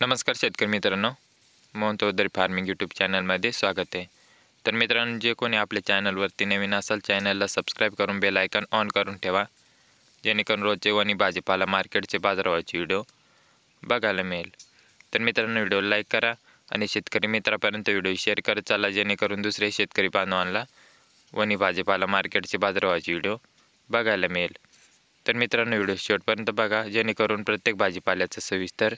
नमस्कार शेतकरी मित्रांनो, मोहन चौधरी फार्मिंग यूट्यूब चॅनलमध्ये स्वागत आहे। तर मित्रांनो, जे कोणी आपल्या चॅनलवरती नवीन असाल चॅनलला सबस्क्राईब करून बेल आयकॉन ऑन करून ठेवा, जेणेकरून रोजचे व भाजीपाला मार्केटचे बाजारभावाचे व्हिडिओ बघायला मिळेल। तर मित्रांनो, व्हिडिओ लाईक करा आणि शेतकरी मित्रांपर्यंत व्हिडिओ शेअर करत चला, जेणेकरून दुसरे शेतकरी बांधवांना व भाजीपाला मार्केटचे बाजारभावाचे व्हिडिओ बघायला मिळेल। तर मित्रांनो, व्हिडिओ शेवटपर्यंत बघा, जेणेकरून प्रत्येक भाजीपाल्याचा सविस्तर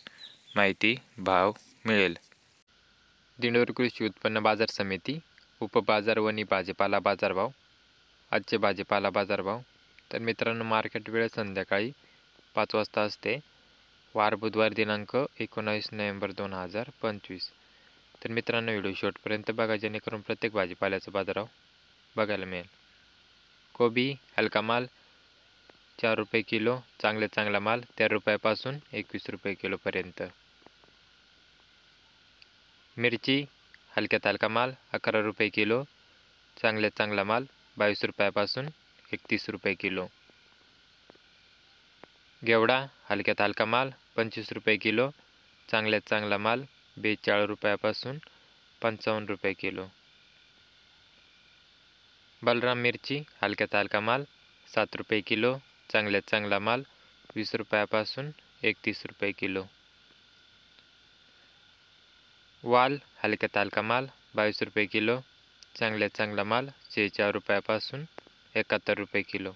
माहिती भाव मिळेल। दिंडोरी कृषी उत्पन्न बाजार समिती उपबाजार व भाजीपाला बाजारभाव। आजचे भाजीपाला बाजारभाव। तर मित्रांनो, मार्केट वेळ संध्याकाळी 5 वाजता असते। वार बुधवार दिनांक 19 नोव्हेंबर 2025। तर मित्रांनो, व्हिडिओ शेवटपर्यंत बघा, जेणेकरून प्रत्येक भाजीपाल्याचा बाजारभाव बघायला मिळेल। कोबी हलका माल 4 रुपये किलो, चांगला माल 13 रुपयापासून 21 रुपये किलोपर्यंत। मिरची हलक्यात हलका माल 11 रुपये किलो, चांगला माल 22 रुपयापासून 31 रुपये किलो। घेवडा हलक्यात हलका माल 25 रुपये किलो, चांगला माल 42 रुपयापासून 55 रुपये किलो। बलराम मिरची हलक्यात हलका माल 7 रुपये किलो, चांगला माल 20 रुपयापासून 31 रुपये किलो। वाल हलक्यात हलका माल 22 रुपये किलो, चांगला माल 46 रुपयापासून 71 रुपये किलो।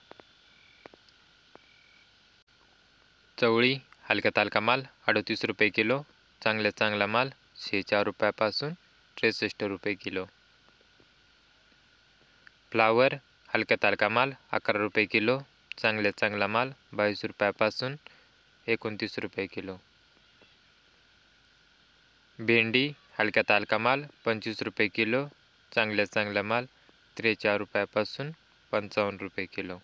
चवळी हलक्यात हलका माल 38 रुपये किलो, चांगला माल 46 रुपयापासून 63 रुपये किलो। फ्लावर हलक्यात हलका माल 11 रुपये किलो, चांगला माल 22 रुपयापासून 29 रुपये किलो। भेंडी हलक्यात हलका माल 25 रुपये किलो, चांगला माल 43 रुपयापासून 55 रुपये किलो।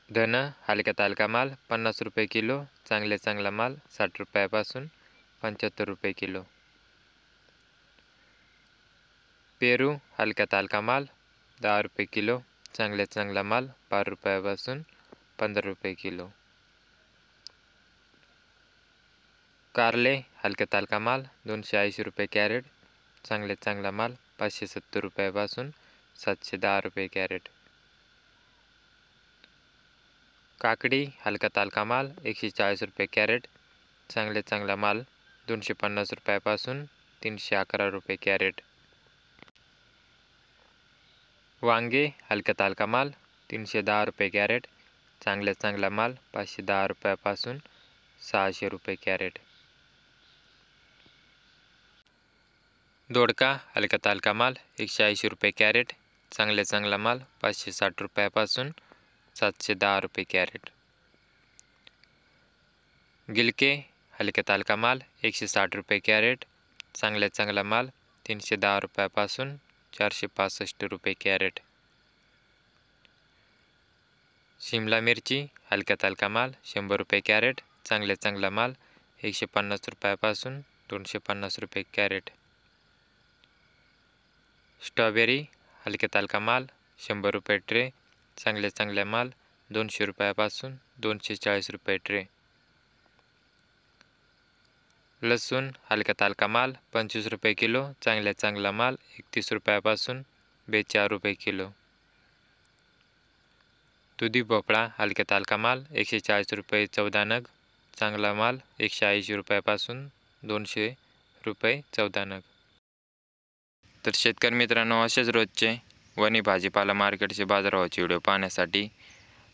धन हलक्यात हलका माल 50 रुपये किलो, चांगला माल 60 रुपयापासून 75 रुपये किलो। पेरू हलक्यात हलका माल 10 रुपये किलो, चांगला माल 12 रुपयापासून 15 रुपये किलो। कारले हलक्यात हलका माल 280 रुपये कॅरेट, चांगला माल 570 रुपयापासून 710 रुपये कॅरेट। काकडी हलक्यात हलका माल 140 रुपये कॅरेट, चांगला माल 250 रुपयापासून 311 रुपये कॅरेट। वांगे हलक्यात हलका माल 310 रुपये कॅरेट, चांगला माल 510 रुपयापासून 600 रुपये कॅरेट। दोडका हलक्यात हलका माल 180 रुपये कॅरेट, चांगला माल 560 रुपयापासून 710 रुपये कॅरेट। गिलके हलक्यात हलका माल 160 रुपये कॅरेट, चांगला माल 310 रुपयापासून 465 रुपये कॅरेट। शिमला मिरची हलक्यात हलका माल 100 रुपये कॅरेट, चांगला माल 150 रुपयापासून 250 रुपये कॅरेट। स्ट्रॉबेरी हलक्यात हलका माल 100 रुपये ट्रे, चांगला माल 200 रुपयापासून 240 रुपये ट्रे। लसूण हलक्यात हलका माल 25 रुपये किलो, चांगला माल 31 रुपयापासून 42 रुपये किलो। दुधी भोपळा हलक्यात हलका माल 140 रुपये 14 नग, चांगला माल 180 रुपयापासून 200 रुपये 14 नग। तर शेतकरी मित्रांनो, असेच रोजचे व भाजीपाला मार्केटचे बाजारभावाचे व्हिडिओ पाहण्यासाठी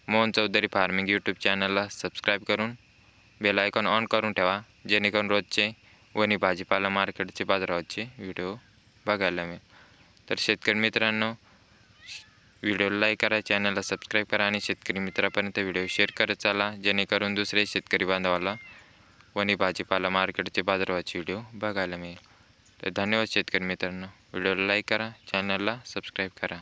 मोहन चौधरी फार्मिंग यूट्यूब चॅनलला सबस्क्राईब करून बेल आयकॉन ऑन करून ठेवा, जेणेकरून रोजचे व भाजीपाला मार्केटचे बाजारभावाचे व्हिडिओ बघायला मिळेल। तर शेतकरी मित्रांनो, व्हिडिओला लाईक करा, चॅनलला सबस्क्राईब करा आणि शेतकरी मित्रापर्यंत व्हिडिओ शेअर करत चला, जेणेकरून दुसरे शेतकरी बांधवाला व भाजीपाला मार्केटचे बाजारभावाचे व्हिडिओ बघायला मिळेल। तर धन्यवाद शेतकरी मित्रांनो, व्हिडिओला लाईक करा, चॅनलला सबस्क्राईब करा।